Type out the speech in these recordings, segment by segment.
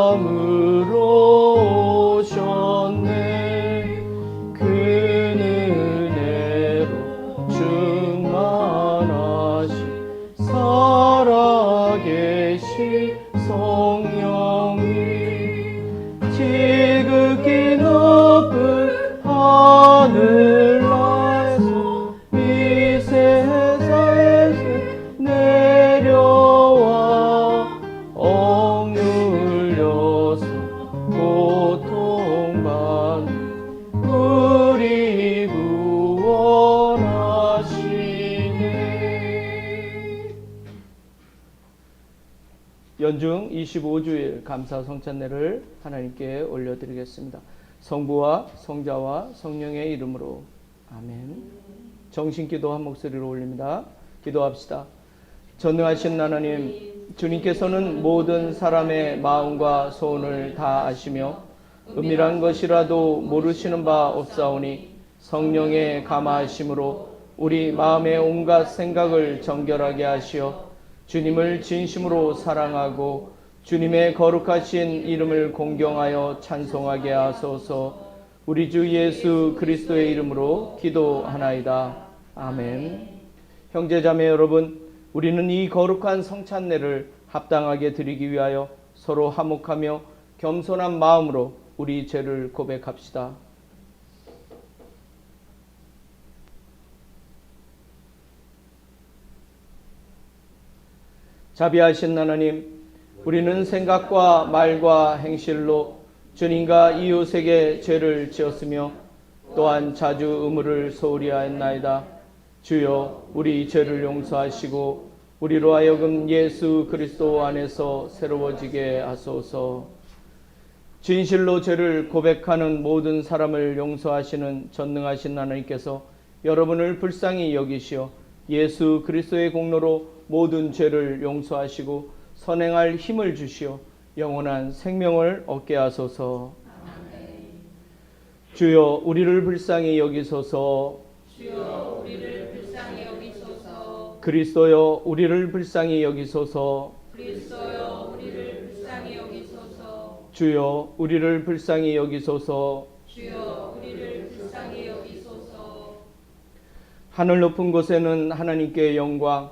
사람으로 오셨네. 그 은혜로 충만하시 살아계신 성령님, 지극히 높은 하늘나라에서 이 세상에서 내려와 억눌려서 고통받는 우리 구원하시네. 연중 25주일 감사 성찬례를 하나님께 올려드리겠습니다. 성부와 성자와 성령의 이름으로 아멘. 정신기도 한 목소리로 올립니다. 기도합시다. 전능하신 하나님, 주님께서는 모든 사람의 마음과 소원을 다 아시며 은밀한 것이라도 모르시는 바 없사오니 성령의 감화하심으로 우리 마음의 온갖 생각을 정결하게 하시어 주님을 진심으로 사랑하고 주님의 거룩하신 이름을 공경하여 찬송하게 하소서. 우리 주 예수 그리스도의 이름으로 기도하나이다. 아멘. 형제자매 여러분, 우리는 이 거룩한 성찬례를 합당하게 드리기 위하여 서로 화목하며 겸손한 마음으로 우리 죄를 고백합시다. 자비하신 하나님, 우리는 생각과 말과 행실로 주님과 이웃에게 죄를 지었으며 또한 자주 의무를 소홀히 하였나이다. 주여, 우리 죄를 용서하시고 우리로 하여금 예수 그리스도 안에서 새로워지게 하소서. 진실로 죄를 고백하는 모든 사람을 용서하시는 전능하신 하나님께서 여러분을 불쌍히 여기시어 예수 그리스도의 공로로 모든 죄를 용서하시고 선행할 힘을 주시어 영원한 생명을 얻게 하소서. 주여, 우리를 불쌍히 여기소서. 주여, 우리를 불쌍히 여기소서. 그리스도여, 우리를 불쌍히 여기소서. 그리스도여, 우리를 불쌍히 여기소서. 주여, 우리를 불쌍히 여기소서. 주여, 우리를 불쌍히 여기소서. 하늘 높은 곳에는 하나님께 영광,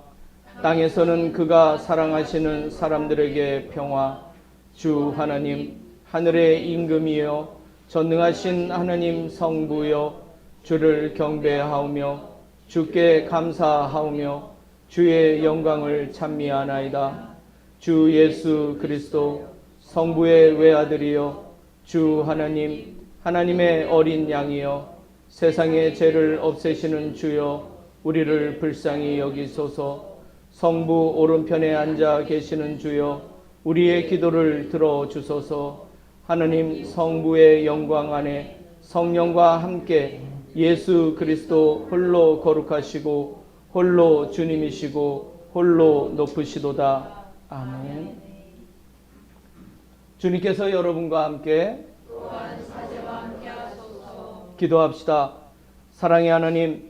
땅에서는 그가 사랑하시는 사람들에게 평화. 주 하나님, 하늘의 임금이여, 전능하신 하나님 성부여, 주를 경배하오며 주께 감사하오며 주의 영광을 찬미하나이다. 주 예수 그리스도 성부의 외아들이여, 주 하나님, 하나님의 어린 양이여, 세상의 죄를 없애시는 주여, 우리를 불쌍히 여기소서. 성부 오른편에 앉아 계시는 주여, 우리의 기도를 들어주소서. 하느님 성부의 영광 안에 성령과 함께 예수 그리스도 홀로 거룩하시고 홀로 주님이시고 홀로 높으시도다. 아멘. 주님께서 여러분과 함께 또한 사제와 함께 하소서. 기도합시다. 사랑의 하나님,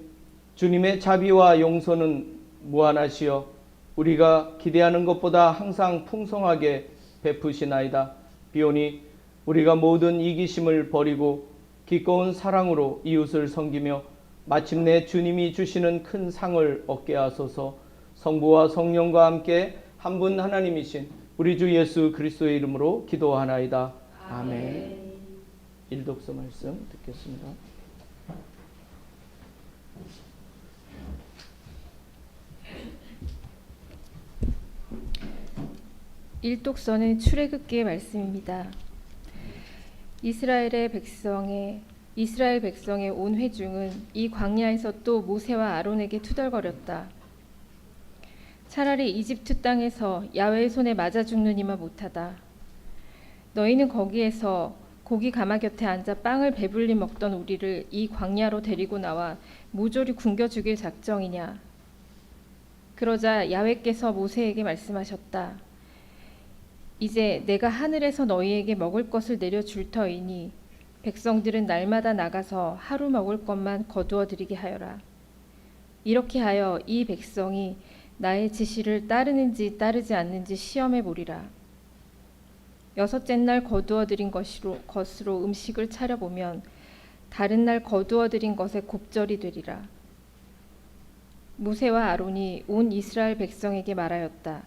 주님의 자비와 용서는 무한하시어 우리가 기대하는 것보다 항상 풍성하게 베푸시나이다. 비오니 우리가 모든 이기심을 버리고 기꺼운 사랑으로 이웃을 섬기며 마침내 주님이 주시는 큰 상을 얻게 하소서. 성부와 성령과 함께 한 분 하나님이신 우리 주 예수 그리스도의 이름으로 기도하나이다. 아멘. 일독서 말씀 듣겠습니다. 일독서는 출애굽기의 말씀입니다. 이스라엘 백성의 온 회중은 이 광야에서 또 모세와 아론에게 투덜거렸다. 차라리 이집트 땅에서 야훼의 손에 맞아 죽느니만 못하다. 너희는 거기에서 고기 가마 곁에 앉아 빵을 배불리 먹던 우리를 이 광야로 데리고 나와 모조리 굶겨 죽일 작정이냐. 그러자 야훼께서 모세에게 말씀하셨다. 이제 내가 하늘에서 너희에게 먹을 것을 내려줄 터이니 백성들은 날마다 나가서 하루 먹을 것만 거두어 드리게 하여라. 이렇게 하여 이 백성이 나의 지시를 따르는지 따르지 않는지 시험해 보리라. 여섯째 날 거두어 들인 것으로 음식을 차려보면 다른 날 거두어 들인 것에 곱절이 되리라. 모세와 아론이 온 이스라엘 백성에게 말하였다.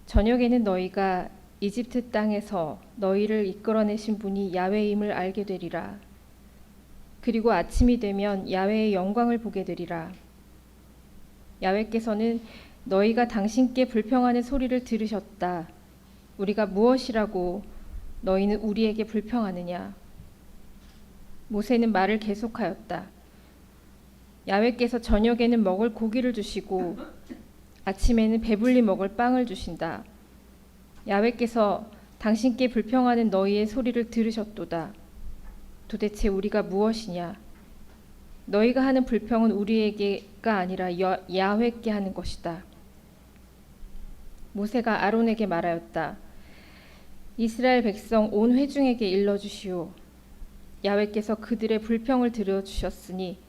저녁에는 너희가 이집트 땅에서 너희를 이끌어내신 분이 야훼임을 알게 되리라. 그리고 아침이 되면 야훼의 영광을 보게 되리라. 야훼께서는 너희가 당신께 불평하는 소리를 들으셨다. 우리가 무엇이라고 너희는 우리에게 불평하느냐? 모세는 말을 계속하였다. 야훼께서 저녁에는 먹을 고기를 주시고 아침에는 배불리 먹을 빵을 주신다. 야훼께서 당신께 불평하는 너희의 소리를 들으셨도다. 도대체 우리가 무엇이냐? 너희가 하는 불평은 우리에게가 아니라 야훼께 하는 것이다. 모세가 아론에게 말하였다. 이스라엘 백성 온 회중에게 일러주시오. 야훼께서 그들의 불평을 들어주셨으니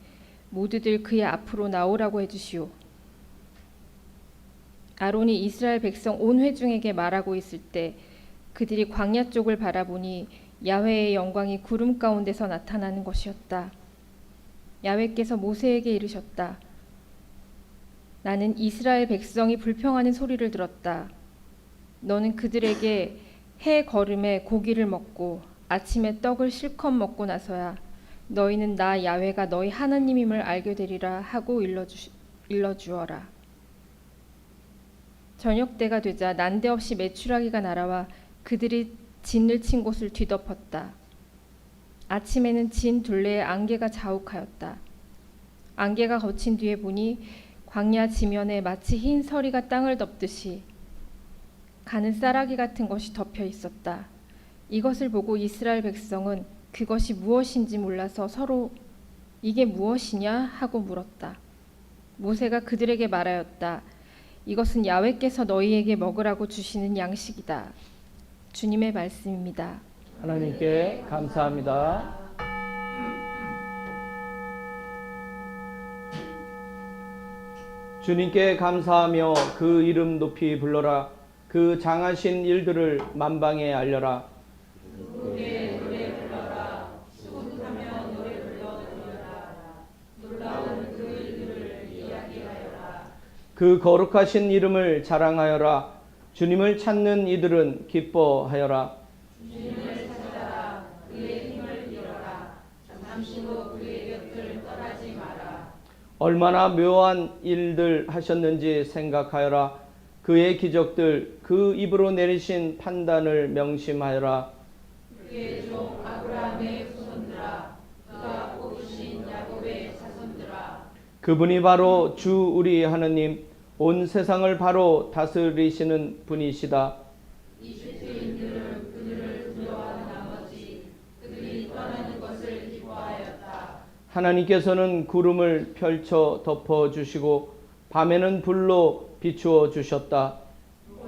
모두들 그의 앞으로 나오라고 해주시오. 아론이 이스라엘 백성 온 회중에게 말하고 있을 때 그들이 광야 쪽을 바라보니 야훼의 영광이 구름 가운데서 나타나는 것이었다. 야훼께서 모세에게 이르셨다. 나는 이스라엘 백성이 불평하는 소리를 들었다. 너는 그들에게 해 거름에 고기를 먹고 아침에 떡을 실컷 먹고 나서야 너희는 나 야훼가 너희 하나님임을 알게 되리라 하고 일러주어라. 저녁 때가 되자 난데없이 메추라기가 날아와 그들이 진을 친 곳을 뒤덮었다. 아침에는 진 둘레에 안개가 자욱하였다. 안개가 거친 뒤에 보니 광야 지면에 마치 흰 서리가 땅을 덮듯이 가는 쌀아기 같은 것이 덮여 있었다. 이것을 보고 이스라엘 백성은 그것이 무엇인지 몰라서 서로 이게 무엇이냐 하고 물었다. 모세가 그들에게 말하였다. 이것은 야훼께서 너희에게 먹으라고 주시는 양식이다. 주님의 말씀입니다. 하나님께 감사합니다. 주님께 감사하며 그 이름 높이 불러라. 그 장하신 일들을 만방에 알려라. 노래 불러라. 수고하며 노래 불러드려라. 놀라운 그 일들을 이야기하여라. 그 거룩하신 이름을 자랑하여라. 주님을 찾는 이들은 기뻐하여라. 주님을 찾아라. 그의 힘을 빌어라. 잠시도 그의 곁을 떠나지 마라. 얼마나 묘한 일들 하셨는지 생각하여라. 그의 기적들, 그 입으로 내리신 판단을 명심하여라. 그의 종 아브라함의 후손들아, 그가 뽑으신 야곱의 자손들아. 그분이 바로 주 우리 하느님, 온 세상을 바로 다스리시는 분이시다. 이집트인들은 그들을 두려워하는 나머지 그들이 떠나는 것을 기뻐하였다. 하나님께서는 구름을 펼쳐 덮어주시고 밤에는 불로 비추어 주셨다.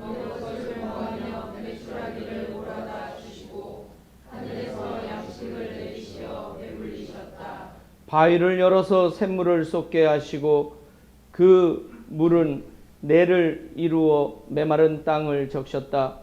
먹을 것을 먹으며 메추라기를 몰아다 주시고 하늘에서 양식을 내리시어 배불리셨다. 바위를 열어서 샘물을 쏟게 하시고 그 물은 내를 이루어 메마른 땅을 적셨다.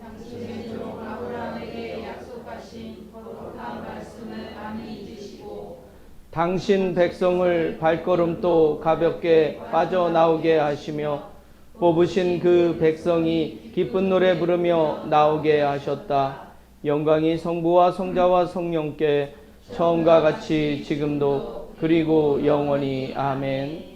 당신의 종 아브라함에게 약속하신 거룩한 말씀을 안히 잊으시고 당신 백성을 발걸음도 가볍게 빠져나오게 하시며 뽑으신 그 백성이 기쁜 노래 부르며 나오게 하셨다. 영광이 성부와 성자와 성령께 처음과 같이 지금도 그리고 영원히 아멘.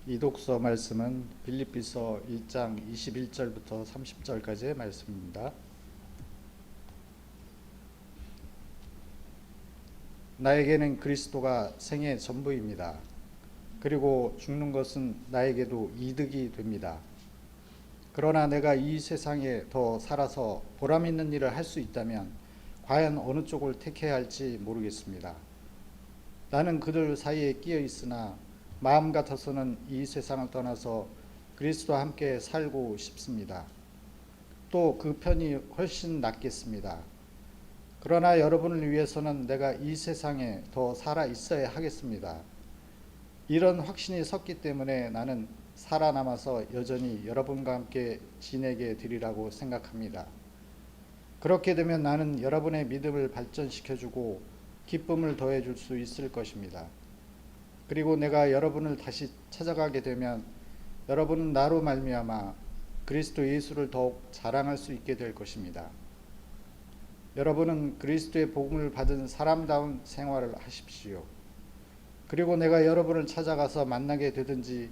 이독서 말씀은 빌립비서 1장 21절부터 30절까지의 말씀입니다. 나에게는 그리스도가 생의 전부입니다. 그리고 죽는 것은 나에게도 이득이 됩니다. 그러나 내가 이 세상에 더 살아서 보람 있는 일을 할 수 있다면 과연 어느 쪽을 택해야 할지 모르겠습니다. 나는 그들 사이에 끼어 있으나 마음 같아서는 이 세상을 떠나서 그리스도와 함께 살고 싶습니다. 또 그 편이 훨씬 낫겠습니다. 그러나 여러분을 위해서는 내가 이 세상에 더 살아 있어야 하겠습니다. 이런 확신이 섰기 때문에 나는 살아남아서 여전히 여러분과 함께 지내게 되리라고 생각합니다. 그렇게 되면 나는 여러분의 믿음을 발전시켜주고 기쁨을 더해줄 수 있을 것입니다. 그리고 내가 여러분을 다시 찾아가게 되면 여러분은 나로 말미암아 그리스도 예수를 더욱 자랑할 수 있게 될 것입니다. 여러분은 그리스도의 복음을 받은 사람다운 생활을 하십시오. 그리고 내가 여러분을 찾아가서 만나게 되든지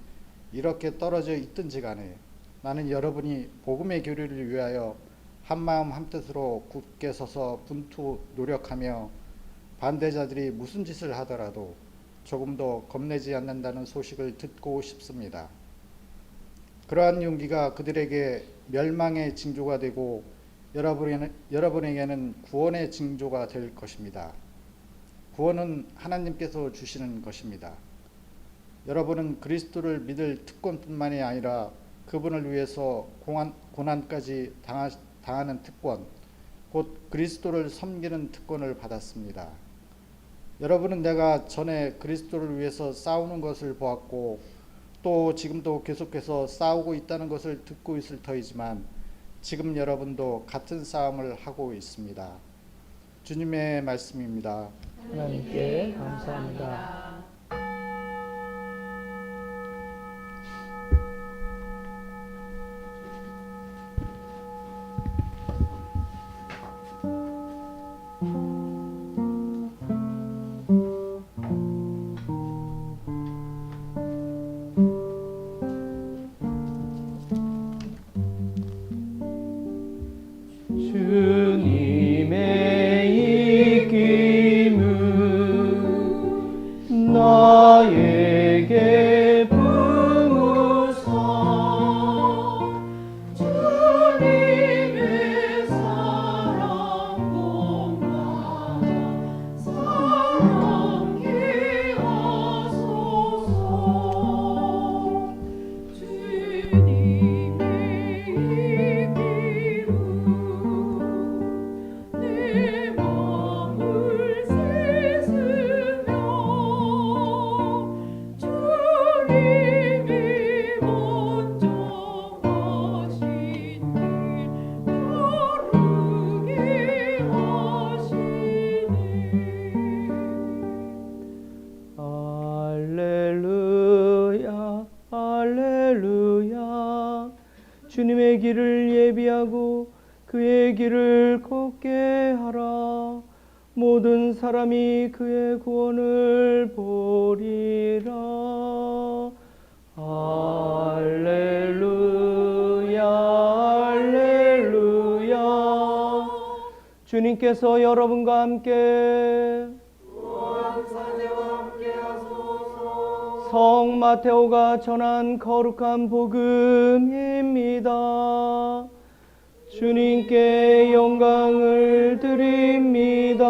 이렇게 떨어져 있든지 간에 나는 여러분이 복음의 교류를 위하여 한마음 한뜻으로 굳게 서서 분투 노력하며 반대자들이 무슨 짓을 하더라도 조금도 겁내지 않는다는 소식을 듣고 싶습니다. 그러한 용기가 그들에게 멸망의 징조가 되고 여러분에게는 구원의 징조가 될 것입니다. 구원은 하나님께서 주시는 것입니다. 여러분은 그리스도를 믿을 특권뿐만이 아니라 그분을 위해서 고난까지 당하는 특권, 곧 그리스도를 섬기는 특권을 받았습니다. 여러분은 내가 전에 그리스도를 위해서 싸우는 것을 보았고 또 지금도 계속해서 싸우고 있다는 것을 듣고 있을 터이지만 지금 여러분도 같은 싸움을 하고 있습니다. 주님의 말씀입니다. 하나님께 감사합니다. 주님의 이김은 나에게 부으사 주님의 사랑 공감 사랑케 하소서. 주님의 내 마음을 세스며 주님이 먼저 하신 일 따르게 하시네. 할렐루야 할렐루야. 주님의 길을 예비하고 그의 길을 걷게 하라. 모든 사람이 그의 구원을 보리라. 할렐루야 할렐루야. 주님께서 여러분과 함께 성 마테오가 전한 거룩한 복음입니다. 주님께 영광을 드립니다.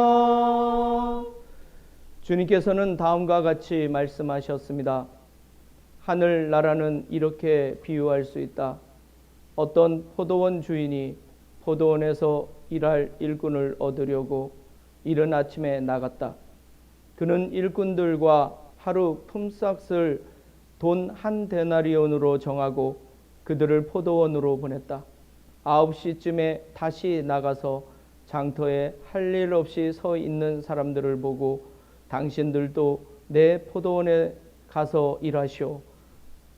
주님께서는 다음과 같이 말씀하셨습니다. 하늘나라는 이렇게 비유할 수 있다. 어떤 포도원 주인이 포도원에서 일할 일꾼을 얻으려고 이른 아침에 나갔다. 그는 일꾼들과 하루 품삯을 돈 1데나리온으로 정하고 그들을 포도원으로 보냈다. 9시쯤에 다시 나가서 장터에 할 일 없이 서 있는 사람들을 보고 당신들도 내 포도원에 가서 일하시오.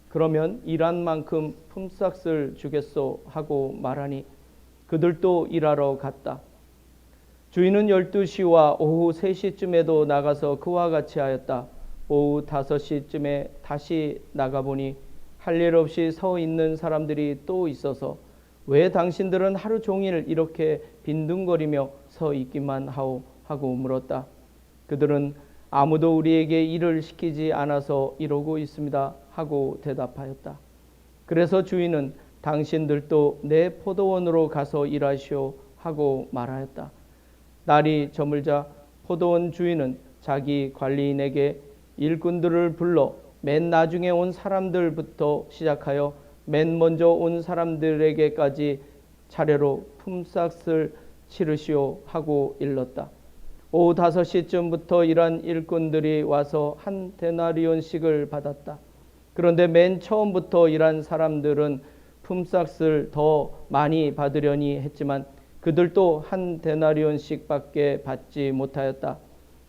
그러면 일한 만큼 품삯을 주겠소 하고 말하니 그들도 일하러 갔다. 주인은 12시와 오후 3시쯤에도 나가서 그와 같이 하였다. 오후 5시쯤에 다시 나가보니 할 일 없이 서 있는 사람들이 또 있어서 왜 당신들은 하루 종일 이렇게 빈둥거리며 서 있기만 하오 하고 물었다. 그들은 아무도 우리에게 일을 시키지 않아서 이러고 있습니다 하고 대답하였다. 그래서 주인은 당신들도 내 포도원으로 가서 일하시오 하고 말하였다. 날이 저물자 포도원 주인은 자기 관리인에게 일꾼들을 불러 맨 나중에 온 사람들부터 시작하여 맨 먼저 온 사람들에게까지 차례로 품삯을 치르시오 하고 일렀다. 오후 5시쯤부터 일한 일꾼들이 와서 한 데나리온씩을 받았다. 그런데 맨 처음부터 일한 사람들은 품삯을 더 많이 받으려니 했지만 그들도 한 데나리온씩밖에 받지 못하였다.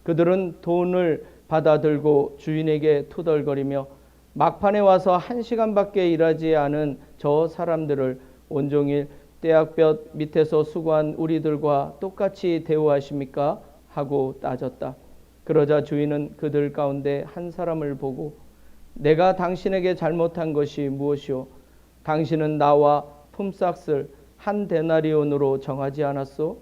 그들은 돈을 받아들고 주인에게 투덜거리며 막판에 와서 1시간밖에 일하지 않은 저 사람들을 온종일 떼약볕 밑에서 수고한 우리들과 똑같이 대우하십니까? 하고 따졌다. 그러자 주인은 그들 가운데 한 사람을 보고 내가 당신에게 잘못한 것이 무엇이오? 당신은 나와 품삯을 한 데나리온으로 정하지 않았소?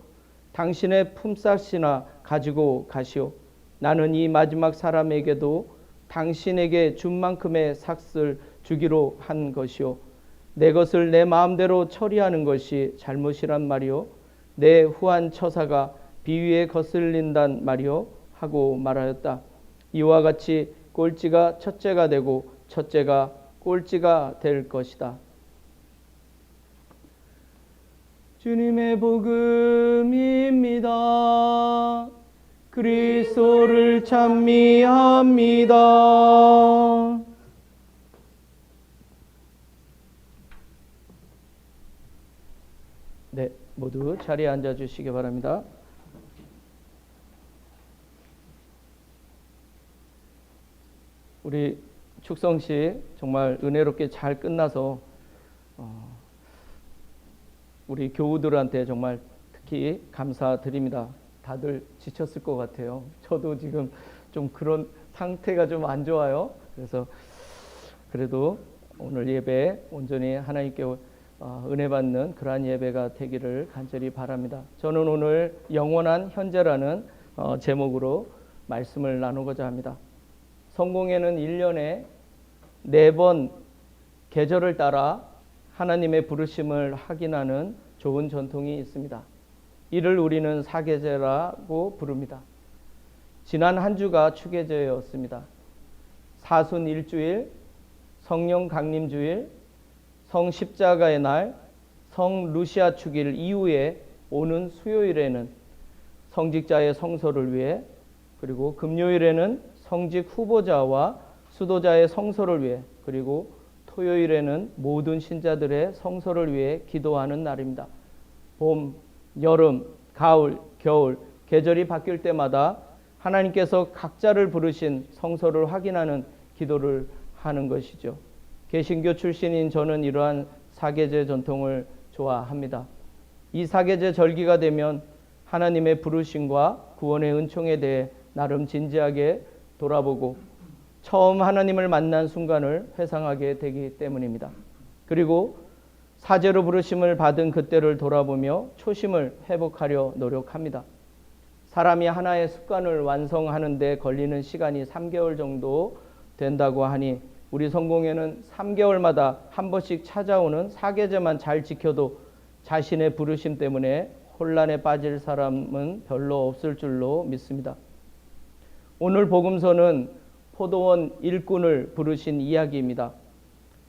당신의 품삯이나 가지고 가시오. 나는 이 마지막 사람에게도 당신에게 준 만큼의 삭을 주기로 한 것이오. 내 것을 내 마음대로 처리하는 것이 잘못이란 말이오. 내 후한 처사가 비위에 거슬린단 말이오. 하고 말하였다. 이와 같이 꼴찌가 첫째가 되고 첫째가 꼴찌가 될 것이다. 주님의 복음입니다. 그리스도를 찬미합니다. 네, 모두 자리에 앉아 주시기 바랍니다. 우리 축성식 정말 은혜롭게 잘 끝나서 우리 교우들한테 정말 특히 감사드립니다. 다들 지쳤을 것 같아요. 저도 지금 좀 그런 상태가 좀 안 좋아요. 그래서 그래도 오늘 예배 온전히 하나님께 은혜 받는 그러한 예배가 되기를 간절히 바랍니다. 저는 오늘 영원한 현재라는 제목으로 말씀을 나누고자 합니다. 성공회는 1년에 4번 계절을 따라 하나님의 부르심을 확인하는 좋은 전통이 있습니다. 이를 우리는 사계제라고 부릅니다. 지난 한 주가 추계제였습니다. 사순 일주일, 성령 강림주일, 성십자가의 날, 성루시아 축일 이후에 오는 수요일에는 성직자의 성소를 위해, 그리고 금요일에는 성직 후보자와 수도자의 성소를 위해, 그리고 토요일에는 모든 신자들의 성소를 위해 기도하는 날입니다. 봄, 여름, 가을, 겨울 계절이 바뀔 때마다 하나님께서 각자를 부르신 성소를 확인하는 기도를 하는 것이죠. 개신교 출신인 저는 이러한 사계제 전통을 좋아합니다. 이 사계제 절기가 되면 하나님의 부르심과 구원의 은총에 대해 나름 진지하게 돌아보고 처음 하나님을 만난 순간을 회상하게 되기 때문입니다. 그리고 사제로 부르심을 받은 그때를 돌아보며 초심을 회복하려 노력합니다. 사람이 하나의 습관을 완성하는 데 걸리는 시간이 3개월 정도 된다고 하니 우리 성공회는 3개월마다 한 번씩 찾아오는 사계제만 잘 지켜도 자신의 부르심 때문에 혼란에 빠질 사람은 별로 없을 줄로 믿습니다. 오늘 복음서는 포도원 일꾼을 부르신 이야기입니다.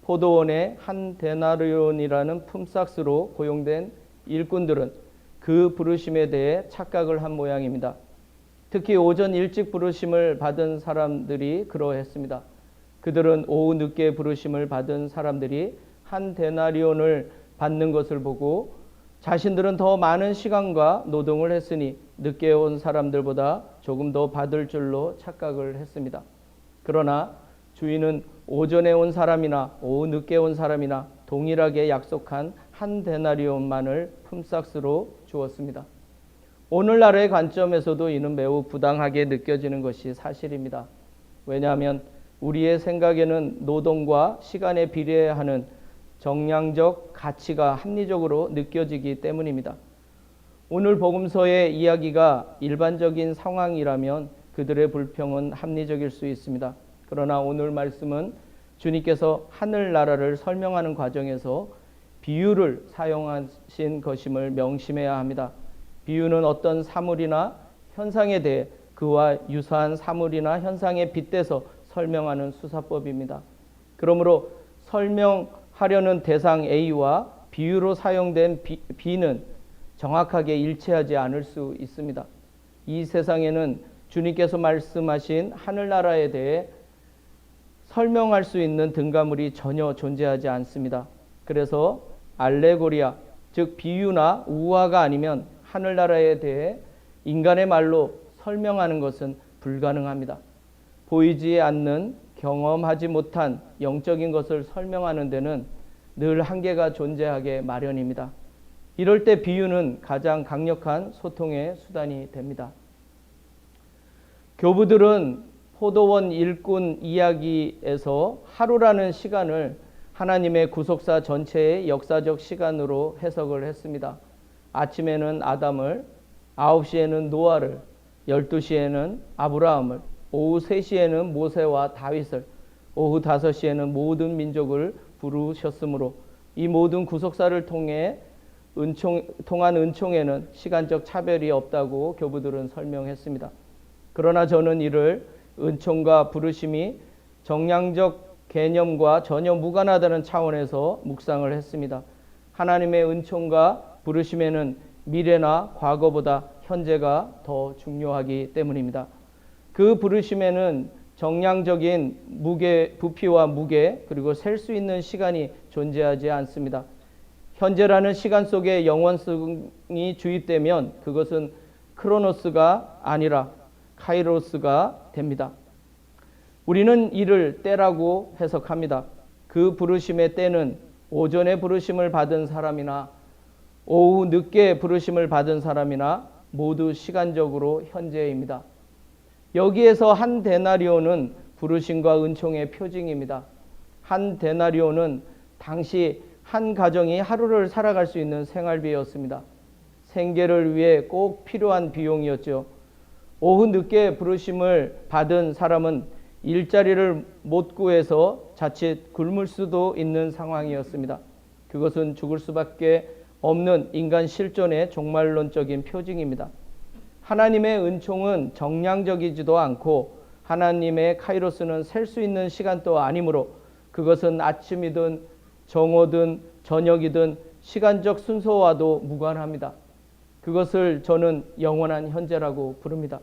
포도원의 한 데나리온이라는 품삯으로 고용된 일꾼들은 그 부르심에 대해 착각을 한 모양입니다. 특히 오전 일찍 부르심을 받은 사람들이 그러했습니다. 그들은 오후 늦게 부르심을 받은 사람들이 한 데나리온을 받는 것을 보고 자신들은 더 많은 시간과 노동을 했으니 늦게 온 사람들보다 조금 더 받을 줄로 착각을 했습니다. 그러나 주인은 오전에 온 사람이나 오후 늦게 온 사람이나 동일하게 약속한 한 데나리온만을 품삯으로 주었습니다. 오늘날의 관점에서도 이는 매우 부당하게 느껴지는 것이 사실입니다. 왜냐하면 우리의 생각에는 노동과 시간에 비례하는 정량적 가치가 합리적으로 느껴지기 때문입니다. 오늘 복음서의 이야기가 일반적인 상황이라면 그들의 불평은 합리적일 수 있습니다. 그러나 오늘 말씀은 주님께서 하늘나라를 설명하는 과정에서 비유를 사용하신 것임을 명심해야 합니다. 비유는 어떤 사물이나 현상에 대해 그와 유사한 사물이나 현상에 빗대서 설명하는 수사법입니다. 그러므로 설명하려는 대상 A와 비유로 사용된 B는 정확하게 일치하지 않을 수 있습니다. 이 세상에는 주님께서 말씀하신 하늘나라에 대해 설명할 수 있는 등가물이 전혀 존재하지 않습니다. 그래서 알레고리아, 즉 비유나 우화가 아니면 하늘나라에 대해 인간의 말로 설명하는 것은 불가능합니다. 보이지 않는, 경험하지 못한 영적인 것을 설명하는 데는 늘 한계가 존재하게 마련입니다. 이럴 때 비유는 가장 강력한 소통의 수단이 됩니다. 교부들은 포도원 일꾼 이야기에서 하루라는 시간을 하나님의 구속사 전체의 역사적 시간으로 해석을 했습니다. 아침에는 아담을, 9시에는 노아를, 12시에는 아브라함을, 오후 3시에는 모세와 다윗을, 오후 5시에는 모든 민족을 부르셨으므로 이 모든 구속사를 통한 은총에는 시간적 차별이 없다고 교부들은 설명했습니다. 그러나 저는 이를 은총과 부르심이 정량적 개념과 전혀 무관하다는 차원에서 묵상을 했습니다. 하나님의 은총과 부르심에는 미래나 과거보다 현재가 더 중요하기 때문입니다. 그 부르심에는 정량적인 부피와 무게 그리고 셀 수 있는 시간이 존재하지 않습니다. 현재라는 시간 속에 영원성이 주입되면 그것은 크로노스가 아니라 카이로스가 됩니다. 우리는 이를 때라고 해석합니다. 그 부르심의 때는 오전에 부르심을 받은 사람이나 오후 늦게 부르심을 받은 사람이나 모두 시간적으로 현재입니다. 여기에서 한 데나리온은 부르심과 은총의 표징입니다. 한 데나리온은 당시 한 가정이 하루를 살아갈 수 있는 생활비였습니다. 생계를 위해 꼭 필요한 비용이었죠. 오후 늦게 부르심을 받은 사람은 일자리를 못 구해서 자칫 굶을 수도 있는 상황이었습니다. 그것은 죽을 수밖에 없는 인간 실존의 종말론적인 표징입니다. 하나님의 은총은 정량적이지도 않고 하나님의 카이로스는 셀 수 있는 시간도 아니므로 그것은 아침이든 정오든 저녁이든 시간적 순서와도 무관합니다. 그것을 저는 영원한 현재라고 부릅니다.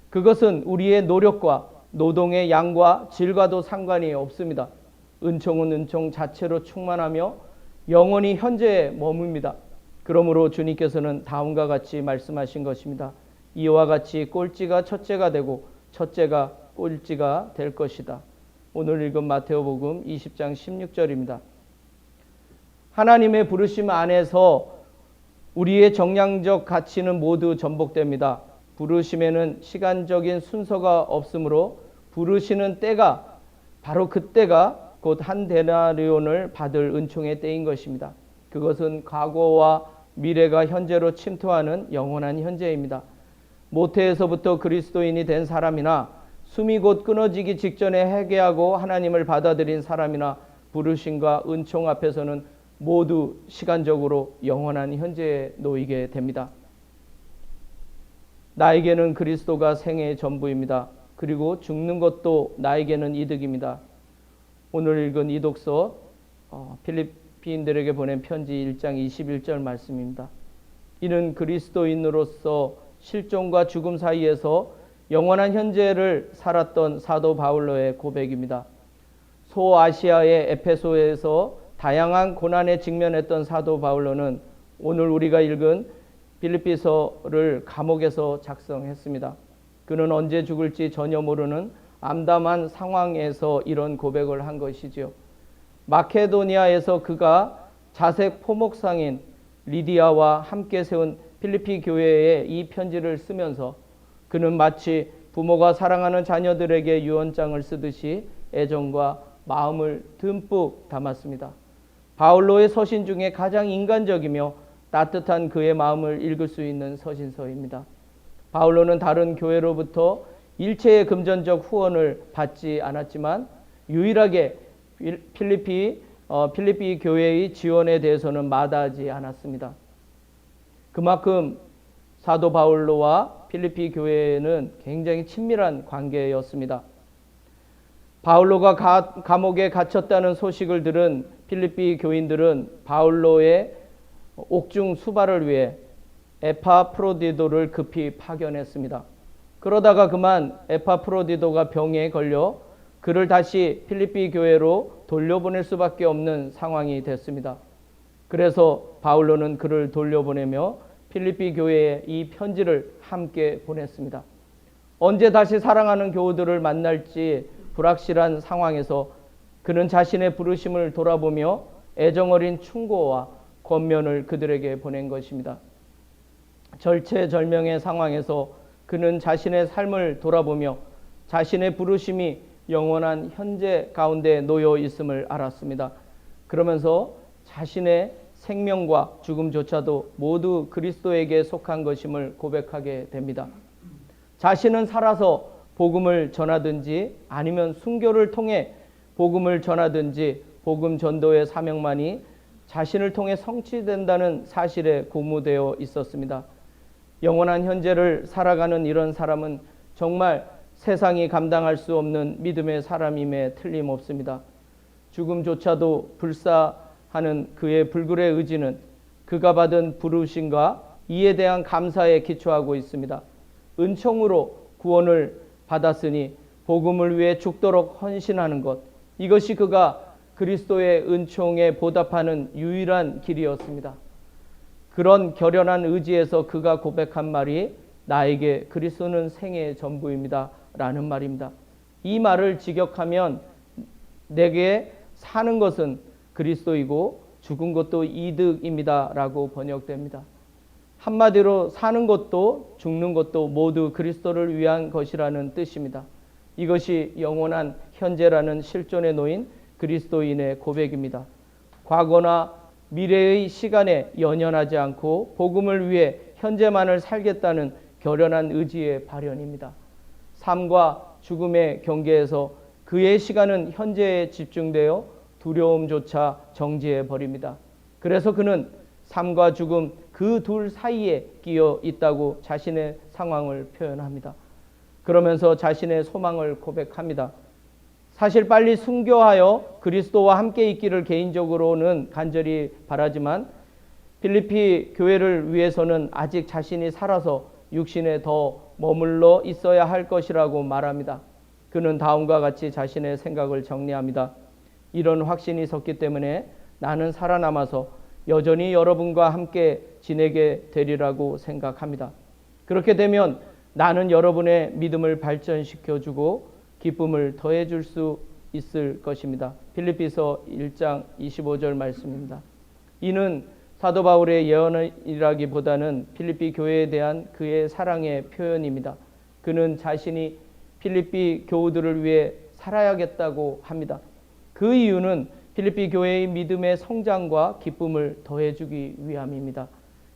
그것은 우리의 노력과 노동의 양과 질과도 상관이 없습니다. 은총은 은총 자체로 충만하며 영원히 현재에 머뭅니다. 그러므로 주님께서는 다음과 같이 말씀하신 것입니다. 이와 같이 꼴찌가 첫째가 되고 첫째가 꼴찌가 될 것이다. 오늘 읽은 마태오복음 20장 16절입니다. 하나님의 부르심 안에서 우리의 정량적 가치는 모두 전복됩니다. 부르심에는 시간적인 순서가 없으므로 부르시는 때가 바로 그때가 곧 한 데나리온을 받을 은총의 때인 것입니다. 그것은 과거와 미래가 현재로 침투하는 영원한 현재입니다. 모태에서부터 그리스도인이 된 사람이나 숨이 곧 끊어지기 직전에 회개하고 하나님을 받아들인 사람이나 부르심과 은총 앞에서는 모두 시간적으로 영원한 현재에 놓이게 됩니다. 나에게는 그리스도가 생애의 전부입니다. 그리고 죽는 것도 나에게는 이득입니다. 오늘 읽은 이 독서 필리핀들에게 보낸 편지 1장 21절 말씀입니다. 이는 그리스도인으로서 실존과 죽음 사이에서 영원한 현재를 살았던 사도 바울로의 고백입니다. 소아시아의 에페소에서 다양한 고난에 직면했던 사도 바울로는 오늘 우리가 읽은 빌립비서를 감옥에서 작성했습니다. 그는 언제 죽을지 전혀 모르는 암담한 상황에서 이런 고백을 한 것이지요. 마케도니아에서 그가 자색 포목상인 리디아와 함께 세운 필리피 교회에 이 편지를 쓰면서 그는 마치 부모가 사랑하는 자녀들에게 유언장을 쓰듯이 애정과 마음을 듬뿍 담았습니다. 바울로의 서신 중에 가장 인간적이며 따뜻한 그의 마음을 읽을 수 있는 서신서입니다. 바울로는 다른 교회로부터 일체의 금전적 후원을 받지 않았지만 유일하게 필리피 교회의 지원에 대해서는 마다하지 않았습니다. 그만큼 사도 바울로와 필리피 교회는 굉장히 친밀한 관계였습니다. 바울로가 감옥에 갇혔다는 소식을 들은 필리피 교인들은 바울로의 옥중 수발을 위해 에파프로디도를 급히 파견했습니다. 그러다가 그만 에파프로디도가 병에 걸려 그를 다시 필리피 교회로 돌려보낼 수밖에 없는 상황이 됐습니다. 그래서 바울로는 그를 돌려보내며 필리피 교회에 이 편지를 함께 보냈습니다. 언제 다시 사랑하는 교우들을 만날지 불확실한 상황에서 그는 자신의 부르심을 돌아보며 애정어린 충고와 권면을 그들에게 보낸 것입니다. 절체절명의 상황에서 그는 자신의 삶을 돌아보며 자신의 부르심이 영원한 현재 가운데 놓여 있음을 알았습니다. 그러면서 자신의 생명과 죽음조차도 모두 그리스도에게 속한 것임을 고백하게 됩니다. 자신은 살아서 복음을 전하든지 아니면 순교를 통해 복음을 전하든지 복음 전도의 사명만이 자신을 통해 성취된다는 사실에 고무되어 있었습니다. 영원한 현재를 살아가는 이런 사람은 정말 세상이 감당할 수 없는 믿음의 사람임에 틀림없습니다. 죽음조차도 불사하는 그의 불굴의 의지는 그가 받은 부르심과 이에 대한 감사에 기초하고 있습니다. 은총으로 구원을 받았으니 복음을 위해 죽도록 헌신하는 것, 이것이 그가 그리스도의 은총에 보답하는 유일한 길이었습니다. 그런 결연한 의지에서 그가 고백한 말이 나에게 그리스도는 생애의 전부입니다 라는 말입니다. 이 말을 직역하면 내게 사는 것은 그리스도이고 죽은 것도 이득입니다 라고 번역됩니다. 한마디로 사는 것도 죽는 것도 모두 그리스도를 위한 것이라는 뜻입니다. 이것이 영원한 현재라는 실존에 놓인 그리스도인의 고백입니다. 과거나 미래의 시간에 연연하지 않고 복음을 위해 현재만을 살겠다는 결연한 의지의 발현입니다. 삶과 죽음의 경계에서 그의 시간은 현재에 집중되어 두려움조차 정지해 버립니다. 그래서 그는 삶과 죽음 그 둘 사이에 끼어 있다고 자신의 상황을 표현합니다. 그러면서 자신의 소망을 고백합니다. 사실 빨리 순교하여 그리스도와 함께 있기를 개인적으로는 간절히 바라지만 필리피 교회를 위해서는 아직 자신이 살아서 육신에 더 머물러 있어야 할 것이라고 말합니다. 그는 다음과 같이 자신의 생각을 정리합니다. 이런 확신이 섰기 때문에 나는 살아남아서 여전히 여러분과 함께 지내게 되리라고 생각합니다. 그렇게 되면 나는 여러분의 믿음을 발전시켜주고 기쁨을 더해줄 수 있을 것입니다. 필립비서 1장 25절 말씀입니다. 이는 사도 바울의 예언이라기보다는 필리피 교회에 대한 그의 사랑의 표현입니다. 그는 자신이 필리피 교우들을 위해 살아야겠다고 합니다. 그 이유는 필리피 교회의 믿음의 성장과 기쁨을 더해주기 위함입니다.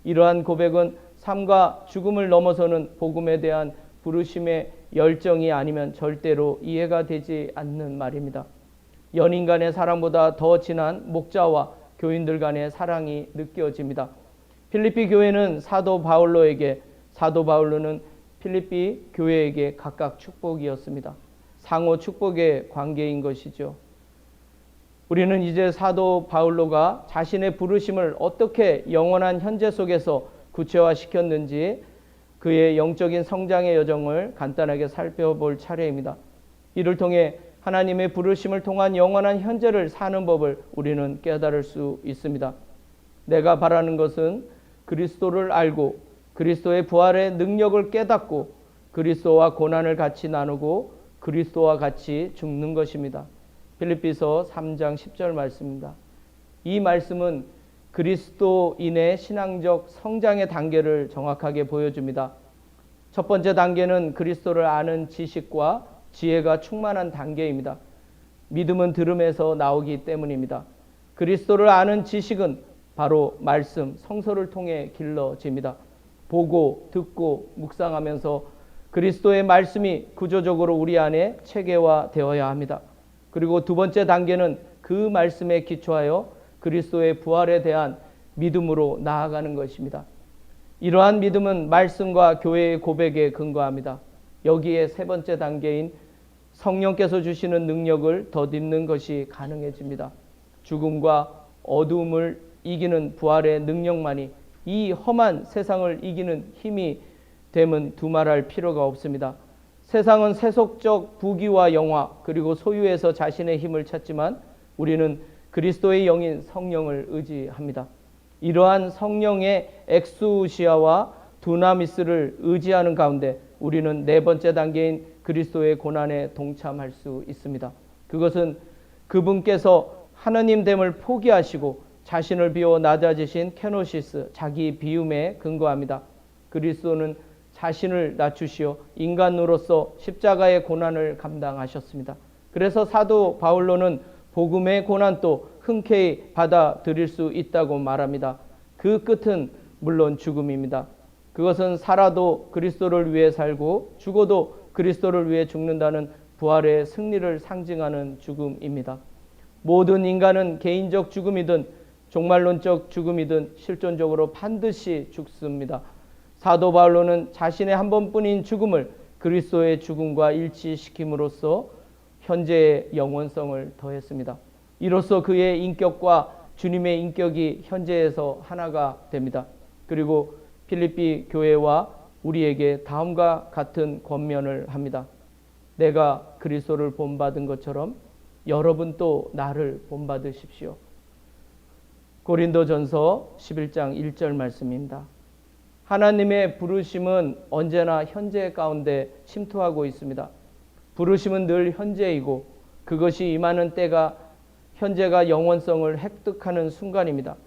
이러한 고백은 삶과 죽음을 넘어서는 복음에 대한 부르심의 열정이 아니면 절대로 이해가 되지 않는 말입니다. 연인 간의 사랑보다 더 진한 목자와 교인들 간의 사랑이 느껴집니다. 필리피 교회는 사도 바울로에게, 사도 바울로는 필리피 교회에게 각각 축복이었습니다. 상호 축복의 관계인 것이죠. 우리는 이제 사도 바울로가 자신의 부르심을 어떻게 영원한 현재 속에서 구체화시켰는지 그의 영적인 성장의 여정을 간단하게 살펴볼 차례입니다. 이를 통해 하나님의 부르심을 통한 영원한 현재를 사는 법을 우리는 깨달을 수 있습니다. 내가 바라는 것은 그리스도를 알고 그리스도의 부활의 능력을 깨닫고 그리스도와 고난을 같이 나누고 그리스도와 같이 죽는 것입니다. 필립비서 3장 10절 말씀입니다. 이 말씀은 그리스도인의 신앙적 성장의 단계를 정확하게 보여줍니다. 첫 번째 단계는 그리스도를 아는 지식과 지혜가 충만한 단계입니다. 믿음은 들음에서 나오기 때문입니다. 그리스도를 아는 지식은 바로 말씀, 성서를 통해 길러집니다. 보고, 듣고, 묵상하면서 그리스도의 말씀이 구조적으로 우리 안에 체계화되어야 합니다. 그리고 두 번째 단계는 그 말씀에 기초하여 그리스도의 부활에 대한 믿음으로 나아가는 것입니다. 이러한 믿음은 말씀과 교회의 고백에 근거합니다. 여기에 세 번째 단계인 성령께서 주시는 능력을 덧입는 것이 가능해집니다. 죽음과 어두움을 이기는 부활의 능력만이 이 험한 세상을 이기는 힘이 됨은 두말할 필요가 없습니다. 세상은 세속적 부귀와 영화 그리고 소유에서 자신의 힘을 찾지만 우리는 그리스도의 영인 성령을 의지합니다. 이러한 성령의 엑수시아와 두나미스를 의지하는 가운데 우리는 네 번째 단계인 그리스도의 고난에 동참할 수 있습니다. 그것은 그분께서 하느님됨을 포기하시고 자신을 비워 낮아지신 케노시스, 자기 비움에 근거합니다. 그리스도는 자신을 낮추시어 인간으로서 십자가의 고난을 감당하셨습니다. 그래서 사도 바울로는 복음의 고난도 흔쾌히 받아들일 수 있다고 말합니다. 그 끝은 물론 죽음입니다. 그것은 살아도 그리스도를 위해 살고 죽어도 그리스도를 위해 죽는다는 부활의 승리를 상징하는 죽음입니다. 모든 인간은 개인적 죽음이든 종말론적 죽음이든 실존적으로 반드시 죽습니다. 사도 바울로는 자신의 한 번뿐인 죽음을 그리스도의 죽음과 일치시킴으로써 현재의 영원성을 더했습니다. 이로써 그의 인격과 주님의 인격이 현재에서 하나가 됩니다. 그리고 필리피 교회와 우리에게 다음과 같은 권면을 합니다. 내가 그리스도를 본받은 것처럼 여러분도 나를 본받으십시오. 고린도전서 11장 1절 말씀입니다. 하나님의 부르심은 언제나 현재 가운데 침투하고 있습니다. 부르심은 늘 현재이고 그것이 임하는 때가 현재가 영원성을 획득하는 순간입니다.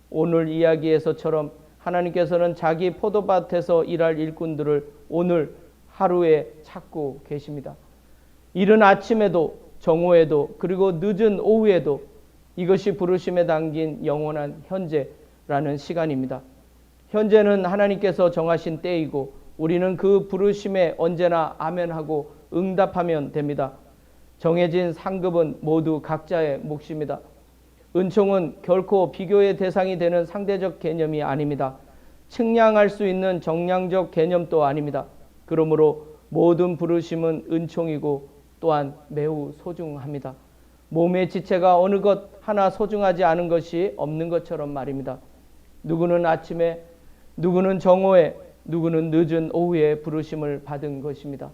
오늘 이야기에서처럼 하나님께서는 자기 포도밭에서 일할 일꾼들을 오늘 하루에 찾고 계십니다. 이른 아침에도 정오에도 그리고 늦은 오후에도 이것이 부르심에 담긴 영원한 현재라는 시간입니다. 현재는 하나님께서 정하신 때이고 우리는 그 부르심에 언제나 아멘하고 응답하면 됩니다. 정해진 상급은 모두 각자의 몫입니다. 은총은 결코 비교의 대상이 되는 상대적 개념이 아닙니다. 측량할 수 있는 정량적 개념도 아닙니다. 그러므로 모든 부르심은 은총이고 또한 매우 소중합니다. 몸의 지체가 어느 것 하나 소중하지 않은 것이 없는 것처럼 말입니다. 누구는 아침에, 누구는 정오에, 누구는 늦은 오후에 부르심을 받은 것입니다.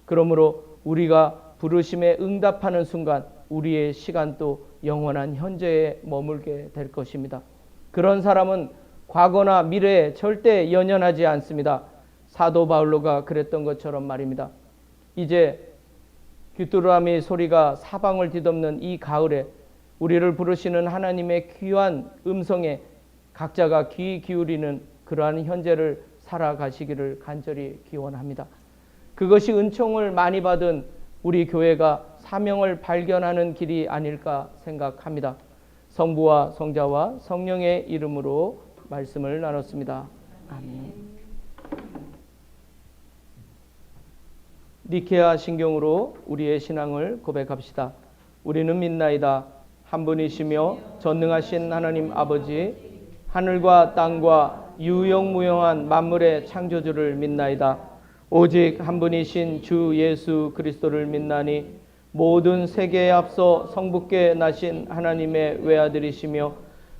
그러므로 우리가 부르심에 응답하는 순간 우리의 시간도 영원한 현재에 머물게 될 것입니다. 그런 사람은 과거나 미래에 절대 연연하지 않습니다. 사도 바울로가 그랬던 것처럼 말입니다. 이제 귀뚜라미 소리가 사방을 뒤덮는 이 가을에 우리를 부르시는 하나님의 귀한 음성에 각자가 귀 기울이는 그러한 현재를 살아가시기를 간절히 기원합니다. 그것이 은총을 많이 받은 우리 교회가 사명을 발견하는 길이 아닐까 생각합니다. 성부와 성자와 성령의 이름으로 말씀을 나눴습니다. 아멘. 니케아 신경으로 우리의 신앙을 고백합시다. 우리는 믿나이다. 한 분이시며 전능하신 하나님 아버지, 하늘과 땅과 유영무영한 만물의 창조주를 믿나이다. 오직 한 분이신 주 예수 그리스도를 믿나니 모든 세계에 앞서 성부께 나신 하나님의 외아들이시며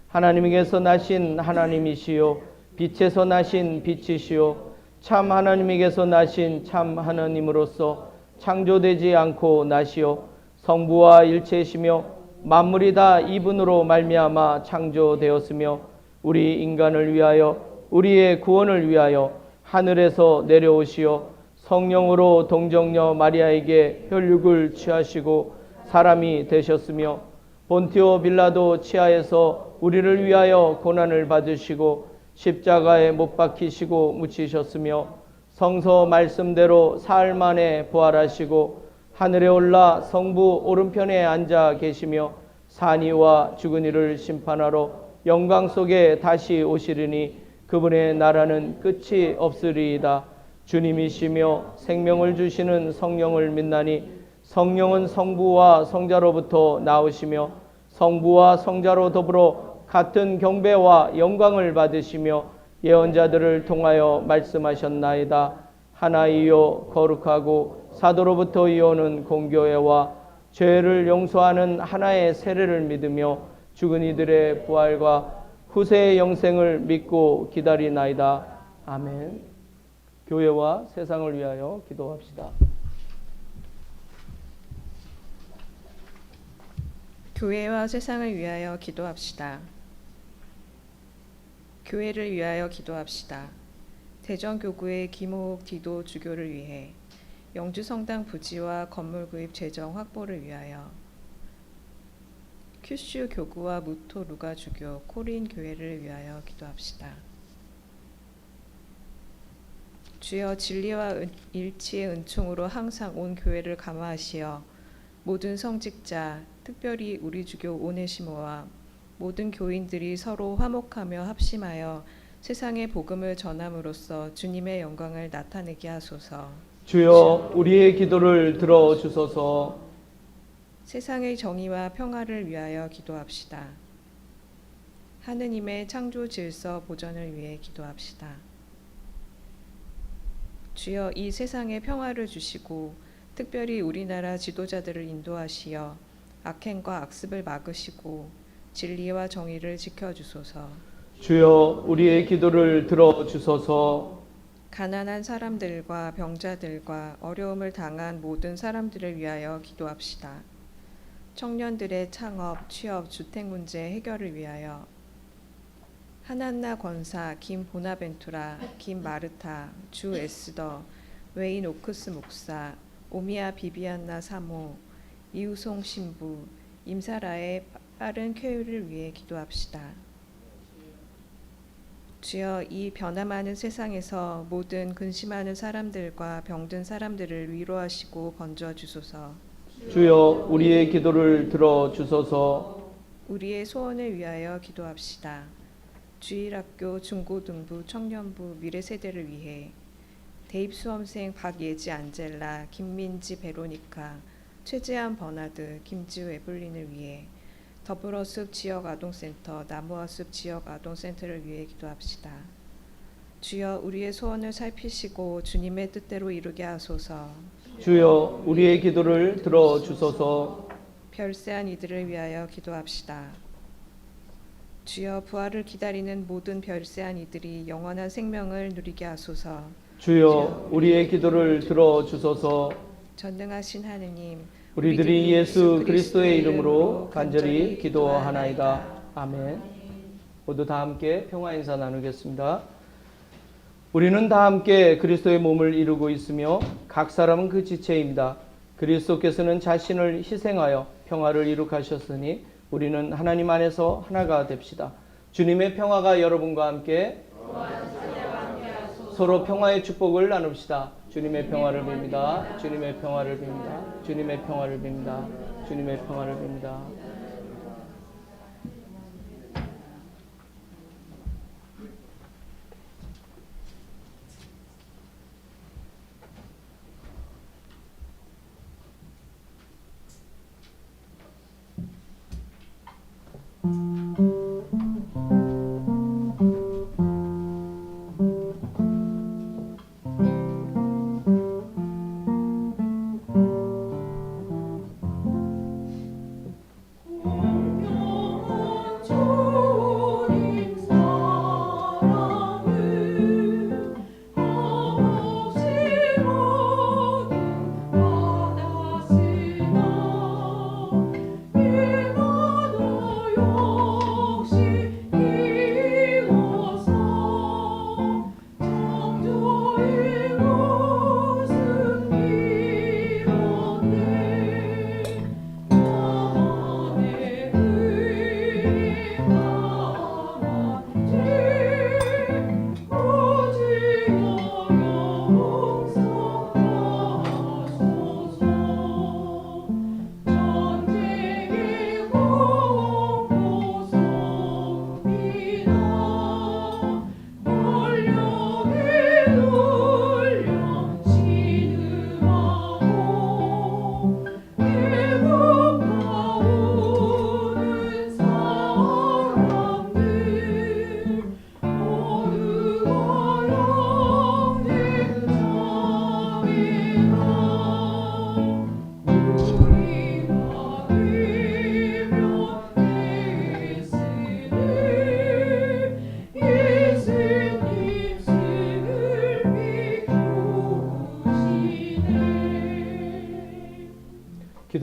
하나님에게서 나신 하나님이시요 빛에서 나신 빛이시요 참 하나님에게서 나신 참 하나님으로서 창조되지 않고 나시요 성부와 일체이시며 만물이 다 이분으로 말미암아 창조되었으며 우리 인간을 위하여 우리의 구원을 위하여 하늘에서 내려오시어 성령으로 동정녀 마리아에게 혈육을 취하시고 사람이 되셨으며 본티오 빌라도 치하에서 우리를 위하여 고난을 받으시고 십자가에 못 박히시고 묻히셨으며 성서 말씀대로 사흘 만에 부활하시고 하늘에 올라 성부 오른편에 앉아 계시며 산이와 죽은 이를 심판하러 영광 속에 다시 오시리니 그분의 나라는 끝이 없으리이다. 주님이시며 생명을 주시는 성령을 믿나니 성령은 성부와 성자로부터 나오시며 성부와 성자로 더불어 같은 경배와 영광을 받으시며 예언자들을 통하여 말씀하셨나이다. 하나이요 거룩하고 사도로부터 이오는 공교회와 죄를 용서하는 하나의 세례를 믿으며 죽은 이들의 부활과 후세의 영생을 믿고 기다리나이다. 아멘. 교회와 세상을 위하여 기도합시다. 교회와 세상을 위하여 기도합시다. 교회를 위하여 기도합시다. 대전교구의 김호옥 디도 주교를 위해, 영주성당 부지와 건물 구입 재정 확보를 위하여, 큐슈 교구와 무토 루가 주교 코린 교회를 위하여 기도합시다. 주여, 진리와 일치의 은총으로 항상 온 교회를 감화하시어 모든 성직자, 특별히 우리 주교 오네시모와 모든 교인들이 서로 화목하며 합심하여 세상의 복음을 전함으로써 주님의 영광을 나타내게 하소서. 주여, 우리의 기도를 들어주소서. 세상의 정의와 평화를 위하여 기도합시다. 하느님의 창조 질서 보전을 위해 기도합시다. 주여, 이 세상에 평화를 주시고 특별히 우리나라 지도자들을 인도하시어 악행과 악습을 막으시고 진리와 정의를 지켜주소서. 주여, 우리의 기도를 들어주소서. 가난한 사람들과 병자들과 어려움을 당한 모든 사람들을 위하여 기도합시다. 청년들의 창업, 취업, 주택 문제 해결을 위하여 하난나 권사, 김 보나벤투라, 김 마르타, 주 에스더, 웨인 오크스 목사, 오미아 비비안나 사모, 이우송 신부, 임사라의 빠른 쾌유를 위해 기도합시다. 주여, 이 변화많은 세상에서 모든 근심하는 사람들과 병든 사람들을 위로하시고 건져주소서. 주여, 우리의 기도를 들어주소서. 우리의 소원을 위하여 기도합시다. 주일학교 중고등부 청년부 미래세대를 위해 대입수험생 박예지 안젤라, 김민지 베로니카, 최재한 버나드, 김지우 에블린을 위해 더불어숲 지역아동센터, 나무아숲 지역아동센터를 위해 기도합시다. 주여, 우리의 소원을 살피시고 주님의 뜻대로 이루게 하소서. 주여, 우리의 기도를 들어주소서. 별세한 이들을 위하여 기도합시다. 주여, 부활을 기다리는 모든 별세한 이들이 영원한 생명을 누리게 하소서. 주여, 우리의 기도를 들어주소서. 전능하신 하느님, 우리들이 예수 그리스도의 이름으로 간절히 기도하나이다. 아멘. 모두 다 함께 평화 인사 나누겠습니다. 우리는 다 함께 그리스도의 몸을 이루고 있으며 각 사람은 그 지체입니다. 그리스도께서는 자신을 희생하여 평화를 이룩하셨으니 우리는 하나님 안에서 하나가 됩시다. 주님의 평화가 여러분과 함께 서로 평화의 축복을 나눕시다. 주님의 평화를 빕니다. 주님의 평화를 빕니다. 주님의 평화를 빕니다. 주님의 평화를 빕니다.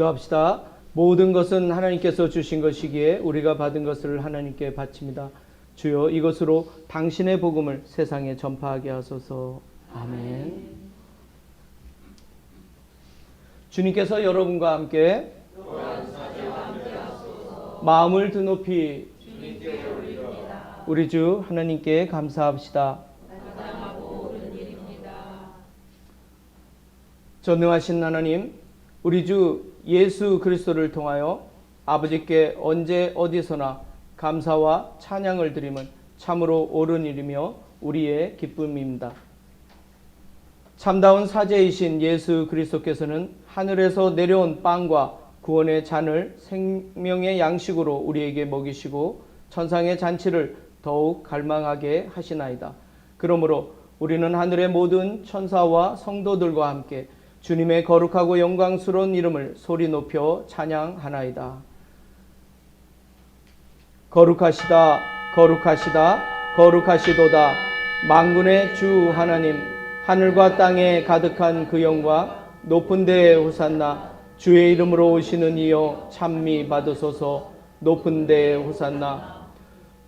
기도합시다. 모든 것은 하나님께서 주신 것이기에 우리가 받은 것을 하나님께 바칩니다. 주여, 이것으로 당신의 복음을 세상에 전파하게 하소서. 아멘. 주님께서 여러분과 함께 마음을 드높이 우리 주 하나님께 감사합시다. 전능하신 하나님, 우리 주 예수 그리스도를 통하여 아버지께 언제 어디서나 감사와 찬양을 드림은 참으로 옳은 일이며 우리의 기쁨입니다. 참다운 사제이신 예수 그리스도께서는 하늘에서 내려온 빵과 구원의 잔을 생명의 양식으로 우리에게 먹이시고 천상의 잔치를 더욱 갈망하게 하시나이다. 그러므로 우리는 하늘의 모든 천사와 성도들과 함께 주님의 거룩하고 영광스러운 이름을 소리 높여 찬양하나이다. 거룩하시다, 거룩하시다, 거룩하시도다. 만군의 주 하나님, 하늘과 땅에 가득한 그 영광, 높은 데에 호산나. 주의 이름으로 오시는 이여 찬미 받으소서. 높은 데에 호산나.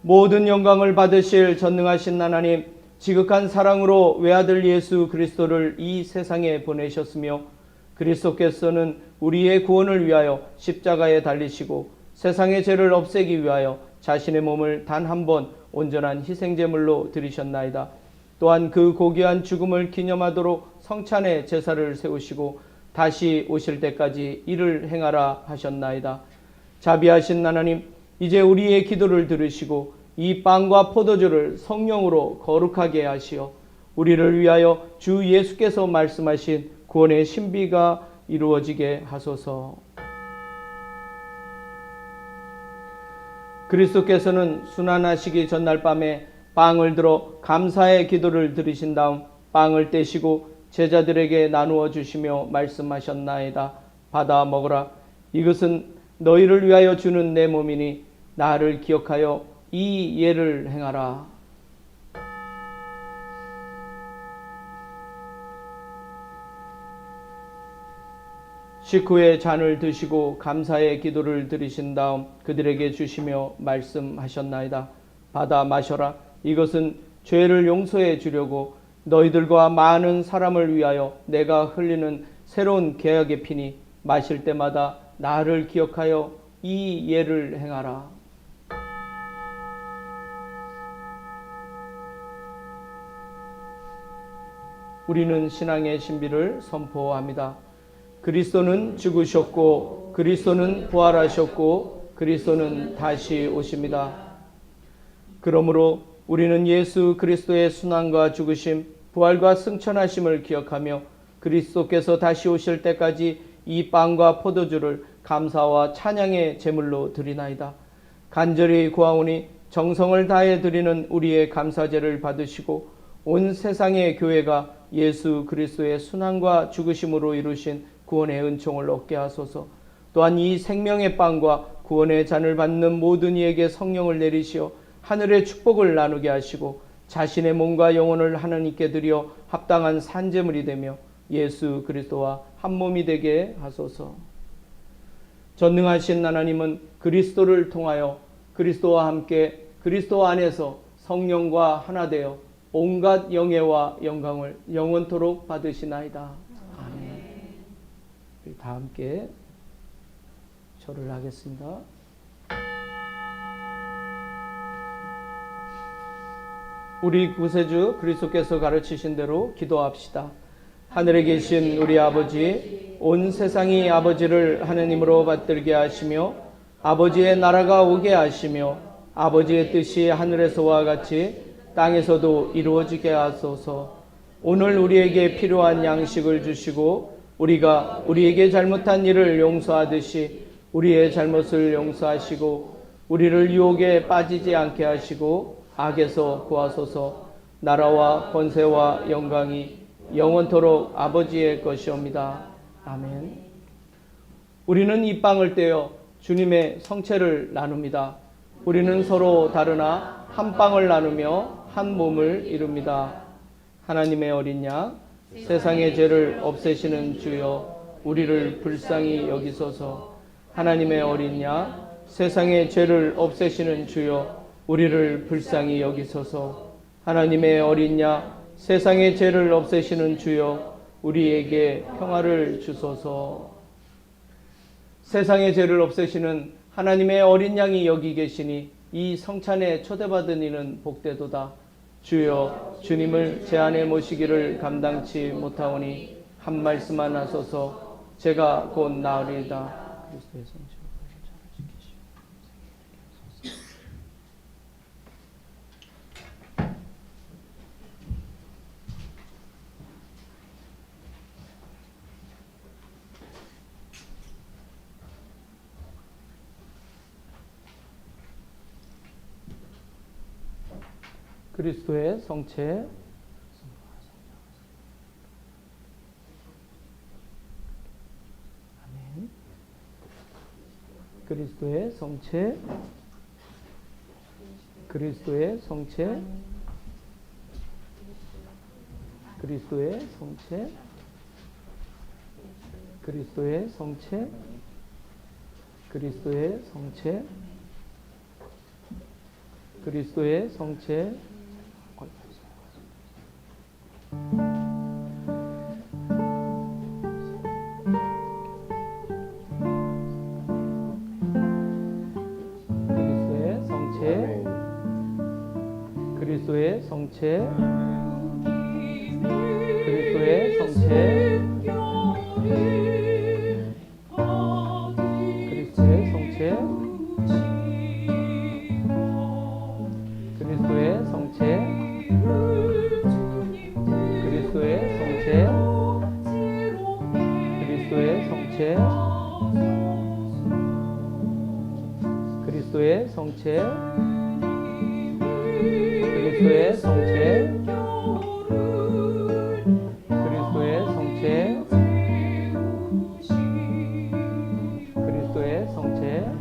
모든 영광을 받으실 전능하신 하나님, 지극한 사랑으로 외아들 예수 그리스도를 이 세상에 보내셨으며 그리스도께서는 우리의 구원을 위하여 십자가에 달리시고 세상의 죄를 없애기 위하여 자신의 몸을 단 한 번 온전한 희생제물로 드리셨나이다. 또한 그 고귀한 죽음을 기념하도록 성찬의 제사를 세우시고 다시 오실 때까지 이를 행하라 하셨나이다. 자비하신 하나님, 이제 우리의 기도를 들으시고 이 빵과 포도주를 성령으로 거룩하게 하시어 우리를 위하여 주 예수께서 말씀하신 구원의 신비가 이루어지게 하소서. 그리스도께서는 순환하시기 전날 밤에 빵을 들어 감사의 기도를 드리신 다음 빵을 떼시고 제자들에게 나누어 주시며 말씀하셨나이다. 받아 먹으라. 이것은 너희를 위하여 주는 내 몸이니 나를 기억하여 이 예를 행하라. 식후에 잔을 드시고 감사의 기도를 드리신 다음 그들에게 주시며 말씀하셨나이다. 받아 마셔라. 이것은 죄를 용서해 주려고 너희들과 많은 사람을 위하여 내가 흘리는 새로운 계약의 피니 마실 때마다 나를 기억하여 이 예를 행하라. 우리는 신앙의 신비를 선포합니다. 그리스도는 죽으셨고 그리스도는 부활하셨고 그리스도는 다시 오십니다. 그러므로 우리는 예수 그리스도의 순환과 죽으심, 부활과 승천하심을 기억하며 그리스도께서 다시 오실 때까지 이 빵과 포도주를 감사와 찬양의 제물로 드리나이다. 간절히 구하오니 정성을 다해 드리는 우리의 감사제를 받으시고 온 세상의 교회가 예수 그리스도의 순환과 죽으심으로 이루신 구원의 은총을 얻게 하소서. 또한 이 생명의 빵과 구원의 잔을 받는 모든 이에게 성령을 내리시어 하늘의 축복을 나누게 하시고 자신의 몸과 영혼을 하나님께 드려 합당한 산제물이 되며 예수 그리스도와 한 몸이 되게 하소서. 전능하신 하나님은 그리스도를 통하여 그리스도와 함께 그리스도 안에서 성령과 하나 되어 온갖 영예와 영광을 영원토록 받으시나이다. 아멘. 우리 다 함께 절을 하겠습니다. 우리 구세주 그리스도께서 가르치신 대로 기도합시다. 하늘에 계신 우리 아버지, 온 세상이 아버지를 하느님으로 받들게 하시며 아버지의 나라가 오게 하시며 아버지의 뜻이 하늘에서와 같이 땅에서도 이루어지게 하소서. 오늘 우리에게 필요한 양식을 주시고 우리가 우리에게 잘못한 일을 용서하듯이 우리의 잘못을 용서하시고 우리를 유혹에 빠지지 않게 하시고 악에서 구하소서. 나라와 권세와 영광이 영원토록 아버지의 것이옵니다. 아멘. 우리는 이 빵을 떼어 주님의 성체를 나눕니다. 우리는 서로 다르나 한 빵을 나누며 한 몸을 이룹니다. 하나님의 어린 양, 세상의 죄를 없애시는 주여, 우리를 불쌍히 여기소서. 하나님의 어린 양 세상의 죄를 없애시는 주여 우리를 불쌍히 여기소서. 하나님의 어린 양 세상의 죄를 없애시는 주여 우리에게 평화를 주소서. 세상의 죄를 없애시는 하나님의 어린 양이 여기 계시니 이 성찬에 초대받은 이는 복되도다. 주여 주님을 제 안에 모시기를 감당치 못하오니 한 말씀만 하소서. 제가 곧 나으리이다. 그리스도의 성취로 저를 지키시오. 그리스도의 성체 아멘. 그리스도의 성체 그리스도의 성체 그리스도의 성체 그리스도의 성체 그리스도의 성체 그리스도의 성체 그리스도의 성체 그리스도의 성체 그리스도의 성체 그리스도의 성체 그리스도의 성체 그리스도의 성체 그리스도의 성체 그리스도의 성체 그리스도의 성체 그리스도의 성체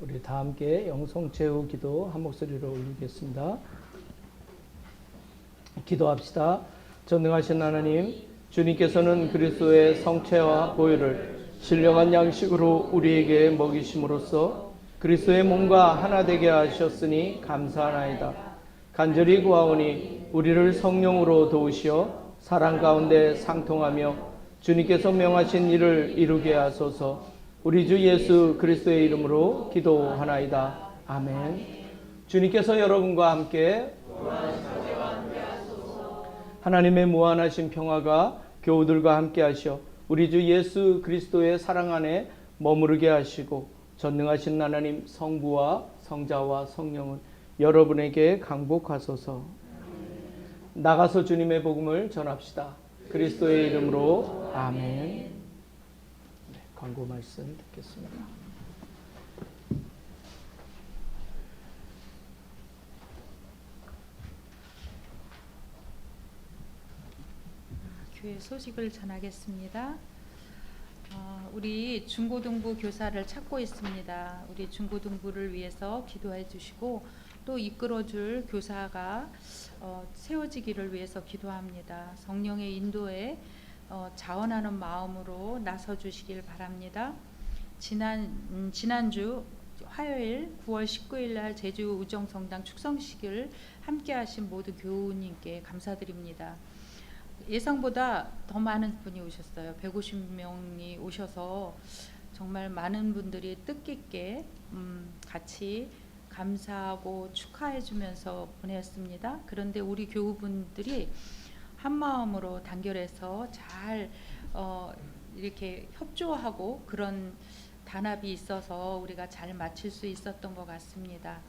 우리 다 함께 영성제후 기도 한 목소리로 올리겠습니다. 기도합시다. 전능하신 하나님, 주님께서는 그리스도의 성체와 보혈을 신령한 양식으로 우리에게 먹이심으로써 그리스도의 몸과 하나 되게 하셨으니 감사하나이다. 간절히 구하오니 우리를 성령으로 도우시어 사랑 가운데 상통하며 주님께서 명하신 일을 이루게 하소서. 우리 주 예수 그리스도의 이름으로 기도하나이다. 아멘. 주님께서 여러분과 함께 하나님의 무한하신 평화가 교우들과 함께 하시어 우리 주 예수 그리스도의 사랑 안에 머무르게 하시고 전능하신 하나님 성부와 성자와 성령은 여러분에게 강복하소서. 나가서 주님의 복음을 전합시다. 그리스도의 이름으로 아멘. 네, 광고 말씀 듣겠습니다. 교회 소식을 전하겠습니다. 우리 중고등부 교사를 찾고 있습니다. 우리 중고등부를 위해서 기도해 주시고 또 이끌어줄 교사가 세워지기를 위해서 기도합니다. 성령의 인도에 자원하는 마음으로 나서 주시길 바랍니다. 지난주 화요일 9월 19일 날 제주 우정성당 축성식을 함께 하신 모든 교우님께 감사드립니다. 예상보다 더 많은 분이 오셨어요. 150명이 오셔서 정말 많은 분들이 뜻깊게 같이 감사하고 축하해 주면서 보냈습니다. 그런데 우리 교우분들이 한 마음으로 단결해서 잘 이렇게 협조하고 그런 단합이 있어서 우리가 잘 마칠 수 있었던 것 같습니다.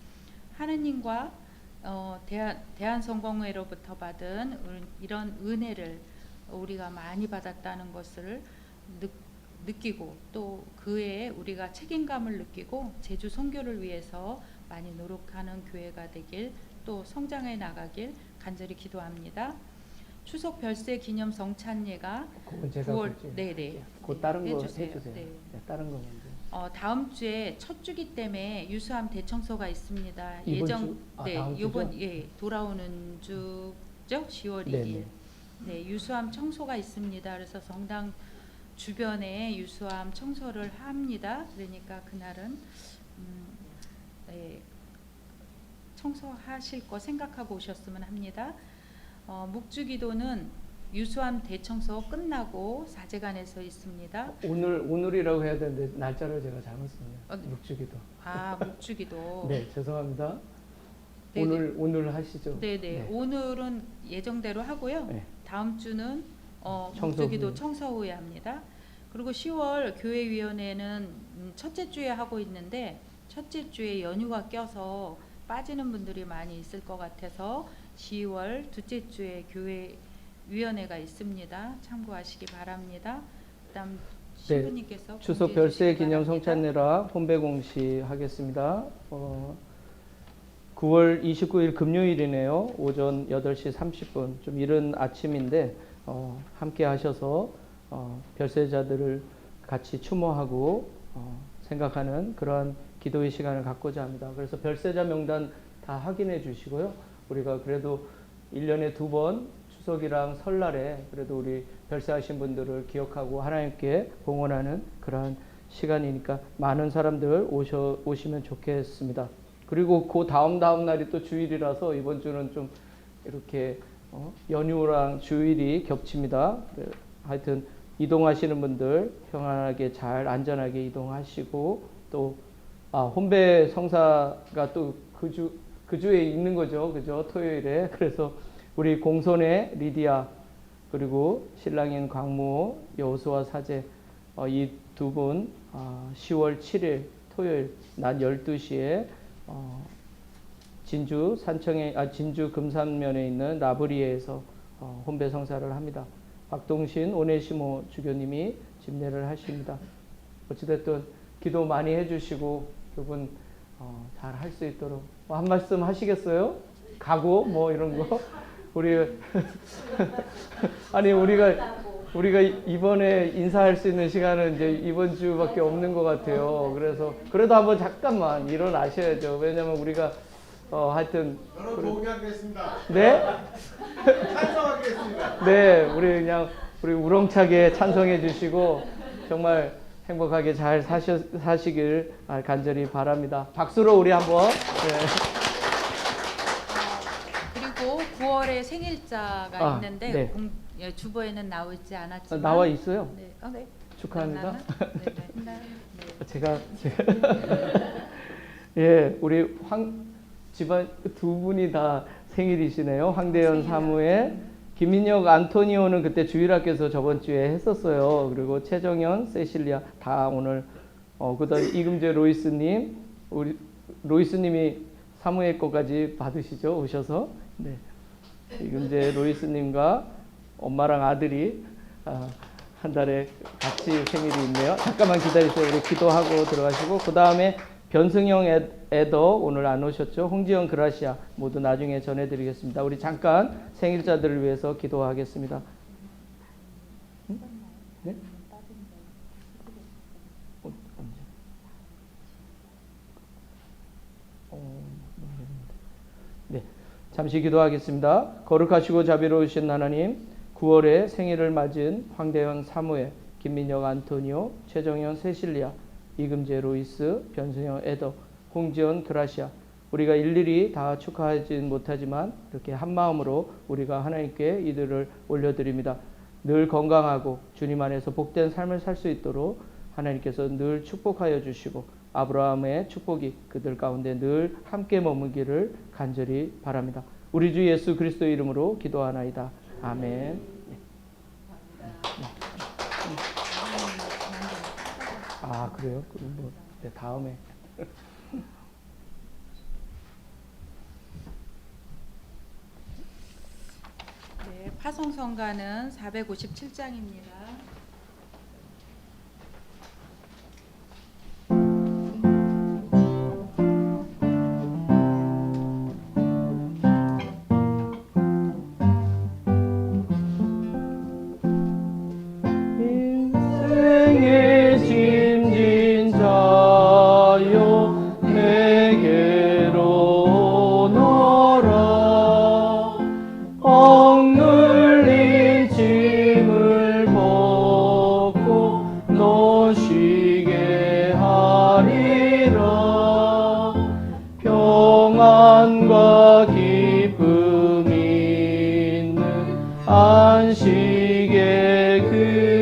하느님과 대한성공회로부터 받은 이런 은혜를 우리가 많이 받았다는 것을 느끼고 또 그에 우리가 책임감을 느끼고 제주 선교를 위해서 많이 노력하는 교회가 되길 또 성장해 나가길 간절히 기도합니다. 추석 별세 기념 성찬예가 그건 제가 9월 네네 그 다른 거 해주세요. 해주세요. 네. 네, 다른 거 먼저. 다음 주에 첫 주기 때문에 유수함 대청소가 있습니다. 이번 주? 네, 다음 이번 주죠? 돌아오는 주죠? 10월 2일. 네네. 네, 유수함 청소가 있습니다. 그래서 성당 주변에 유수함 청소를 합니다. 그러니까 그날은 네, 청소하실 거 생각하고 오셨으면 합니다. 묵주기도는 유수함 대청소 끝나고 사제관에서 있습니다. 오늘이라고 해야 되는데 날짜를 제가 잘못 썼네요. 묵주기도. 묵주기도. 네, 죄송합니다. 네네. 오늘 하시죠. 네네. 네. 오늘은 예정대로 하고요. 네. 다음 주는 청소 묵주기도 후에. 청소 후에 합니다. 그리고 10월 교회위원회는 첫째 주에 하고 있는데 첫째 주에 연휴가 껴서 빠지는 분들이 많이 있을 것 같아서 10월 둘째 주에 교회위원회가 있습니다. 참고하시기 바랍니다. 그다음 신부님께서 추석 공지해 별세 주시기 기념 바랍니다. 성찬례라 혼배 공시 하겠습니다. 9월 29일 금요일이네요. 오전 8시 30분 좀 이른 아침인데 함께 하셔서 별세자들을 같이 추모하고 생각하는 그러한 기도의 시간을 갖고자 합니다. 그래서 별세자 명단 다 확인해 주시고요. 우리가 그래도 1년에 2번 추석이랑 설날에 그래도 우리 별세하신 분들을 기억하고 하나님께 봉헌하는 그러한 시간이니까 많은 사람들 오시면 좋겠습니다. 그리고 그 다음 날이 또 주일이라서 이번 주는 좀 이렇게 연휴랑 주일이 겹칩니다. 하여튼 이동하시는 분들 평안하게 잘 안전하게 이동하시고 또 혼배 성사가 또 그 주에 있는 거죠. 그죠? 토요일에. 그래서 우리 공손의 리디아 그리고 신랑인 광무 여호수아 사제 이 두 분 10월 7일 토요일 낮 12시에 진주 금산면에 있는 라브리에에서 혼배 성사를 합니다. 박동신 오네시모 주교님이 집례를 하십니다. 어찌됐든 기도 많이 해주시고 두 분 잘 할 수 있도록 한 말씀 하시겠어요? 각오 뭐 이런 거 우리 아니 우리가 이번에 인사할 수 있는 시간은 이제 이번 주밖에 없는 것 같아요. 그래서 그래도 한번 잠깐만 일어나셔야죠. 왜냐면 우리가 하여튼 여러분 동의하겠습니다. 네? 찬성하겠습니다. 네, 우리 우렁차게 찬성해 주시고 정말 행복하게 잘 사시길 간절히 바랍니다. 박수로 우리 한번. 네. 그리고 9월에 생일자가 있는데 네. 주보에는 나오지 않았지만 나와 있어요. 네. 네. 축하합니다. 네. 제가 예, 우리 집안 두 분이 다 생일이시네요. 황대현 사무의 김민혁 안토니오는 그때 주일학교에서 저번 주에 했었어요. 그리고 최정현, 세실리아 다 오늘 그다음 이금재 로이스님, 우리 로이스님이 사무엘 거까지 받으시죠, 오셔서. 네. 이금재 로이스님과 엄마랑 아들이 한 달에 같이 생일이 있네요. 잠깐만 기다리세요. 우리 기도하고 들어가시고, 그 다음에 변승영 애더 오늘 안 오셨죠? 홍지영 그라시아 모두 나중에 전해드리겠습니다. 우리 잠깐 생일자들을 위해서 기도하겠습니다. 응? 네? 언제? 네, 잠시 기도하겠습니다. 거룩하시고 자비로우신 하나님, 9월에 생일을 맞은 황대현 사무엘, 김민혁 안토니오, 최정현 세실리아, 이금재 로이스, 변승영 에더, 홍지연 그라시아, 우리가 일일이 다 축하하지는 못하지만 이렇게 한 마음으로 우리가 하나님께 이들을 올려드립니다. 늘 건강하고 주님 안에서 복된 삶을 살 수 있도록 하나님께서 늘 축복하여 주시고 아브라함의 축복이 그들 가운데 늘 함께 머무기를 간절히 바랍니다. 우리 주 예수 그리스도 이름으로 기도하나이다. 아멘. 아, 그래요? 그럼 뭐 네, 다음에. 네, 파송성가는 457장입니다. 인생의 짐진 자여 내게로 오너라. 억눌린 짐을 벗고 너시게 하리라. 평안과 기쁨 있는 안식의 그